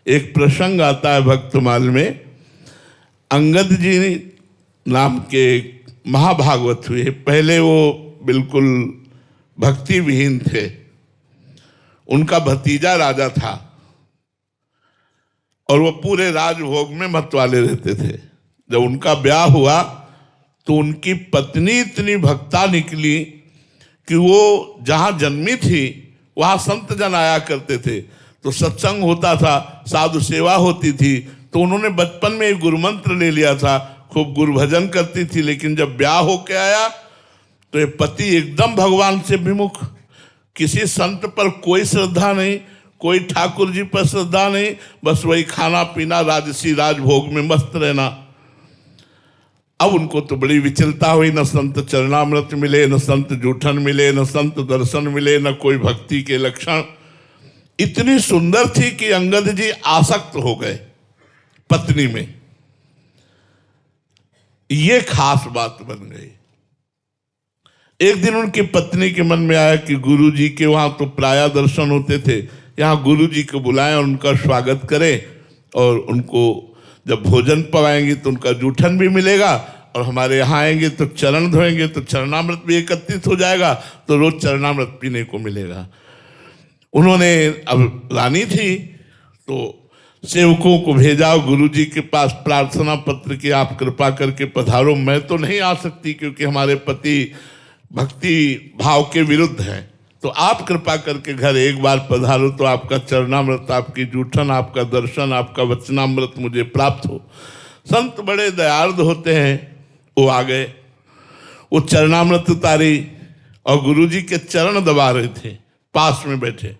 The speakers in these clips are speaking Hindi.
एक प्रसंग आता है भक्तमाल में। अंगद जी नाम के महाभागवत हुए। पहले वो बिल्कुल भक्ति विहीन थे। उनका भतीजा राजा था और वो पूरे राजभोग में मतवाले रहते थे। जब उनका ब्याह हुआ तो उनकी पत्नी इतनी भक्ता निकली कि वो जहाँ जन्मी थी वहाँ संत जन आया करते थे, तो सत्संग होता था, साधु सेवा होती थी। तो उन्होंने बचपन में एक गुरु मंत्र ले लिया था, खूब गुरु भजन करती थी। लेकिन जब ब्याह होके आया तो ये पति एकदम भगवान से विमुख, किसी संत पर कोई श्रद्धा नहीं, कोई ठाकुर जी पर श्रद्धा नहीं, बस वही खाना पीना राजसी राजभोग में मस्त रहना। अब उनको तो बड़ी विचलता हुई, न संत चरणामृत मिले, न संत जूठन मिले, न संत दर्शन मिले, न कोई भक्ति के लक्षण। इतनी सुंदर थी कि अंगद जी आसक्त हो गए पत्नी में। ये खास बात बन गई। एक दिन उनकी पत्नी के मन में आया कि गुरु जी के वहां तो प्राय दर्शन होते थे, यहाँ गुरु जी को बुलाएं और उनका स्वागत करें, और उनको जब भोजन पवाएंगे तो उनका जूठन भी मिलेगा, और हमारे यहाँ आएंगे तो चरण धोएंगे तो चरणामृत भी एकत्रित हो जाएगा, तो रोज चरणामृत पीने को मिलेगा। उन्होंने, अब रानी थी तो सेवकों को भेजा गुरु जी के पास प्रार्थना पत्र की, आप कृपा करके पधारो। मैं तो नहीं आ सकती क्योंकि हमारे पति भक्ति भाव के विरुद्ध हैं, तो आप कृपा करके घर एक बार पधारो तो आपका चरणामृत, आपकी जूठन, आपका दर्शन, आपका वचनामृत मुझे प्राप्त हो। संत बड़े दयार्द होते हैं। वो आ गए, वो चरणामृत उतारी और गुरुजी के चरण दबा रहे थे, पास में बैठे।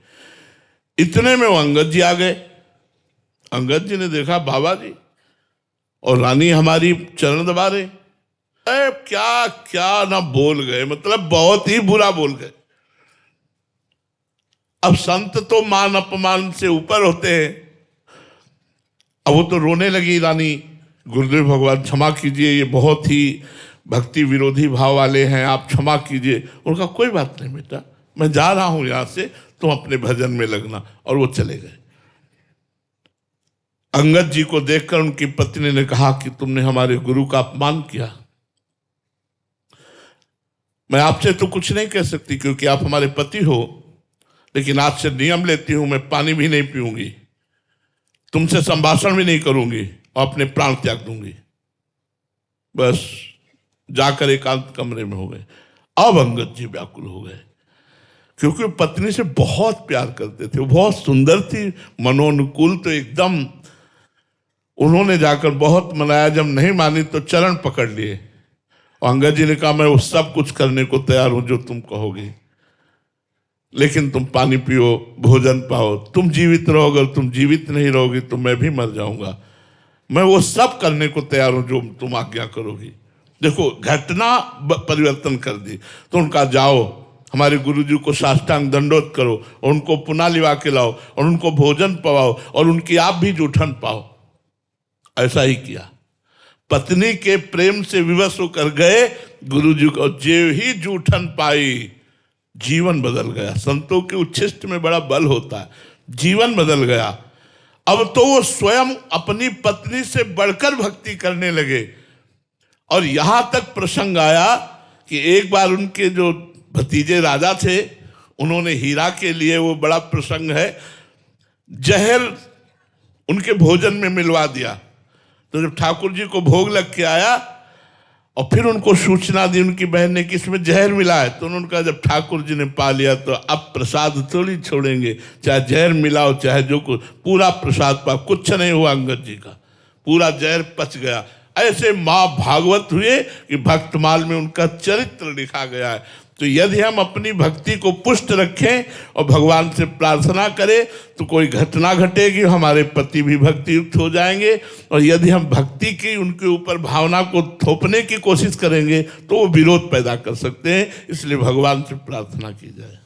इतने में वो अंगद जी आ गए। अंगद जी ने देखा बाबा जी और रानी हमारी चरण दबा रहे। क्या क्या ना बोल गए, मतलब बहुत ही बुरा बोल गए। अब संत तो मान अपमान से ऊपर होते हैं। अब वो तो रोने लगी रानी, गुरुदेव भगवान क्षमा कीजिए, ये बहुत ही भक्ति विरोधी भाव वाले हैं, आप क्षमा कीजिए। उनका कोई बात नहीं बेटा, मैं जा रहा हूं यहां से, तुम अपने भजन में लगना। और वो चले गए। अंगद जी को देखकर उनकी पत्नी ने कहा कि तुमने हमारे गुरु का अपमान किया। मैं आपसे तो कुछ नहीं कह सकती क्योंकि आप हमारे पति हो, लेकिन आज से नियम लेती हूं, मैं पानी भी नहीं पीऊंगी, तुमसे संभाषण भी नहीं करूंगी और अपने प्राण त्याग दूंगी। बस जाकर एकांत कमरे में हो गए। अब अंगद जी व्याकुल हो गए क्योंकि वो पत्नी से बहुत प्यार करते थे, वो बहुत सुंदर थी, मनोनुकूल। तो एकदम उन्होंने जाकर बहुत मनाया, जब नहीं मानी तो चरण पकड़ लिए। और अंगद जी ने कहा मैं वो सब कुछ करने को तैयार हूं जो तुम कहोगे, लेकिन तुम पानी पियो, भोजन पाओ, तुम जीवित रहो। अगर तुम जीवित नहीं रहोगी तो मैं भी मर जाऊंगा। मैं वो सब करने को तैयार हूं जो तुम आज्ञा करोगी। देखो घटना परिवर्तन कर दी। तो उनका जाओ, हमारे गुरुजी को साष्टांग दंडोत करो और उनको पुनः लिवा के लाओ और उनको भोजन पवाओ और उनकी आप भी जूठन पाओ। ऐसा ही किया। पत्नी के प्रेम से विवश होकर गए गुरुजी को, जे ही जूठन पाई जीवन बदल गया। संतों के उच्छिष्ट में बड़ा बल होता है, जीवन बदल गया। अब तो वो स्वयं अपनी पत्नी से बढ़कर भक्ति करने लगे। और यहां तक प्रसंग आया कि एक बार उनके जो भतीजे राजा थे, उन्होंने हीरा के लिए, वो बड़ा प्रसंग है, जहर उनके भोजन में मिलवा दिया। तो जब ठाकुर जी को भोग लग के आया और फिर उनको सूचना दी उनकी बहन ने कि इसमें जहर मिला है, तो उन्होंने कहा जब ठाकुर जी ने पा लिया तो अब प्रसाद थोड़ी छोड़ेंगे, चाहे जहर मिलाओ चाहे जो कुछ, पूरा प्रसाद पा। कुछ नहीं हुआ अंगद जी का, पूरा जहर पच गया। ऐसे माँ भागवत हुए कि भक्तमाल में उनका चरित्र लिखा गया है। तो यदि हम अपनी भक्ति को पुष्ट रखें और भगवान से प्रार्थना करें तो कोई घटना घटेगी, हमारे पति भी भक्ति युक्त हो जाएंगे। और यदि हम भक्ति की उनके ऊपर भावना को थोपने की कोशिश करेंगे तो वो विरोध पैदा कर सकते हैं। इसलिए भगवान से प्रार्थना की जाए।